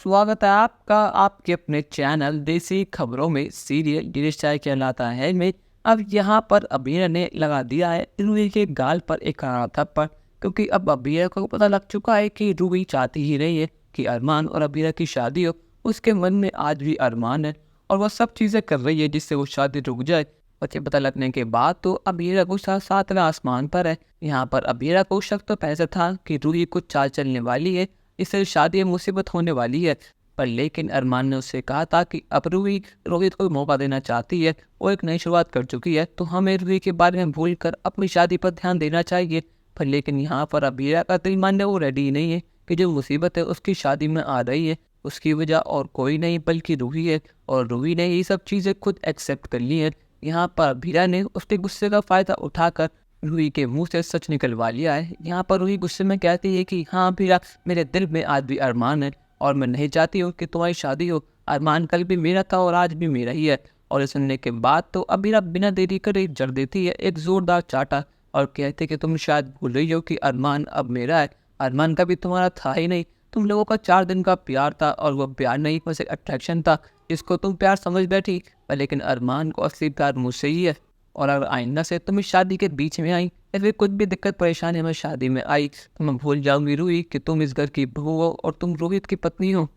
स्वागत है आपका आपके अपने चैनल देसी खबरों में। सीरियल गिरीश चाय कहलाता है में अब यहाँ पर अबीर ने लगा दिया है रूही के गाल पर एक कड़ा थप्पड़, क्योंकि अब अबीर को पता लग चुका है कि रूही चाहती ही नहीं है कि अरमान और अबीर की शादी हो। उसके मन में आज भी अरमान है और वह सब चीज़ें कर रही है जिससे वो शादी रुक जाए। बच्चे पता लगने के बाद तो अबीर गुस्सा सातवें आसमान पर है। यहाँ पर अबीर को शक तो पहले था कि रूही कुछ चाल चलने वाली है, इससे शादी में मुसीबत होने वाली है। पर लेकिन अरमान ने उससे कहा था कि अब रूही रोहित को मौका देना चाहती है, वो एक नई शुरुआत कर चुकी है, तो हमें रूही के बारे में भूल कर अपनी शादी पर ध्यान देना चाहिए। पर लेकिन यहाँ पर अबीरा का दिल मानने वो रेडी ही नहीं है कि जो मुसीबत है उसकी शादी में आ रही है उसकी वजह और कोई नहीं बल्कि रूही है, और रूही ने ये सब चीज़ें खुद एक्सेप्ट कर ली है। यहाँ पर अबीरा ने उसके गुस्से का फ़ायदा उठाकर रूही के मुंह से सच निकलवा लिया है। यहाँ पर रूही गुस्से में कहती है कि हाँ अबीरा, मेरे दिल में आज भी अरमान है और मैं नहीं चाहती हूँ कि तुम्हारी शादी हो। अरमान कल भी मेरा था और आज भी मेरा ही है। और ये सुनने के बाद तो अबीरा बिना देरी करे जड़ देती है एक जोरदार चाटा और कहते कि तुम शायद भूल रही हो कि अरमान अब मेरा है। अरमान कभी तुम्हारा था ही नहीं। तुम लोगों का 4 दिन का प्यार था और वह प्यार नहीं बस एक अट्रैक्शन था जिसको तुम प्यार समझ बैठी। पर लेकिन अरमान को असली प्यार मुझसे ही है। और अगर आइंदा से तुम इस शादी के बीच में आई या फिर कुछ भी दिक्कत परेशानी हमें शादी में आई तो मैं भूल जाऊंगी रूही कि तुम इस घर की बहू हो और तुम रोहित की पत्नी हो।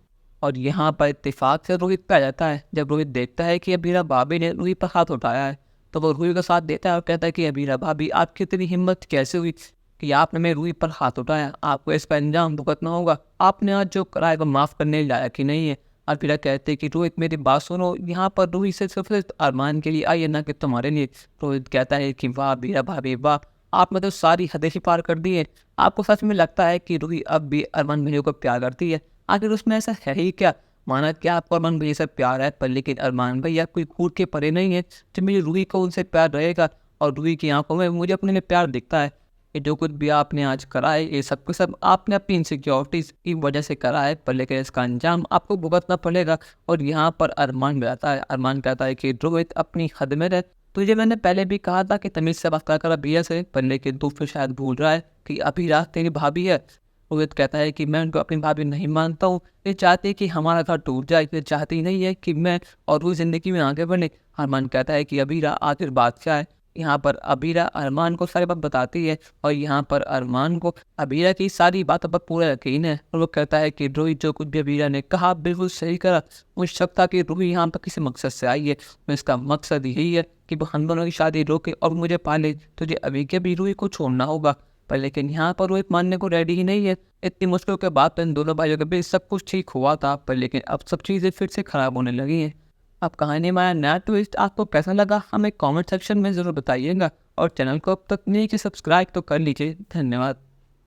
और यहाँ पर इत्तेफाक से रोहित पे आ जाता है। जब रोहित देखता है कि अबीरा भाभी ने रूही पर हाथ उठाया है तो वो रूही का साथ देता है और कहता है कि अबीरा भाभी, आपकी इतनी हिम्मत कैसे हुई कि आपने मेरे रूही पर हाथ उठाया? आपको इसका अंजाम भुगतना होगा। आपने आज जो करा है वो माफ़ करने लायक ही नहीं है। अबीरा कहते हैं कि रोहित मेरी बात सुनो, यहाँ पर रूही से सिर्फ अरमान के लिए आई है ना कि तुम्हारे लिए। रोहित कहता है कि वाह अबीरा भाभी वाह, आपने तो सारी हदें ही पार कर दी है। आपको सच में लगता है कि रूही अब भी अरमान भैया को प्यार करती है? आखिर उसमें ऐसा है ही क्या? माना क्या आपको अरमान भैया से प्यार है, पर लेकिन अरमान भैया कोई कूद के परे नहीं है। जब मेरी रूही को उनसे प्यार रहेगा और रूही की आंखों में मुझे अपने लिए प्यार दिखता है। ये जो कुछ भी आपने आज करा है ये सब कुछ सब आपने अपनी इनसिक्योरिटीज़ की वजह से करा है, पर लेकिन इसका अंजाम आपको भुगतना पड़ेगा। और यहाँ पर अरमान बताता है, अरमान कहता है कि रोहित अपनी हद में रहे। तुझे मैंने पहले भी कहा था कि तमीज़ से बात कर भैया से, पर लेकिन तू फिर शायद भूल रहा है कि अभी रात तेरी भाभी है। रोहित कहता है कि मैं उनको अपनी भाभी नहीं मानता हूँ। ये चाहती है कि हमारा घर टूट जाए, ये चाहती नहीं है कि मैं और वो ज़िंदगी में आगे बढ़े। अरमान कहता है कि अबीरा आखिर बात क्या है? यहाँ पर अबीरा अरमान को सारी बात बताती है और यहाँ पर अरमान को अबीरा की सारी बातों पर पूरा यकीन है। और वो कहता है कि रोहित जो कुछ भी अबीरा ने कहा बिल्कुल सही करा। मुझे शक था कि रूही यहाँ पर किसी मकसद से आई है। इसका मकसद यही है कि वो हम दोनों की शादी रोके और मुझे पाले। तुझे अभी के भी रूही को छोड़ना होगा। पर लेकिन यहाँ पर रोहित मानने को रेडी ही नहीं है। इतनी मुश्किलों के बाद तो इन दोनों भाइयों के बीच सब कुछ ठीक हुआ था, पर लेकिन अब सब चीज़ें फिर से ख़राब होने लगी हैं। अब कहानी में आया नया ट्विस्ट आपको कैसा लगा हमें कमेंट सेक्शन में ज़रूर बताइएगा और चैनल को अब तक नहीं कि सब्सक्राइब तो कर लीजिए। धन्यवाद।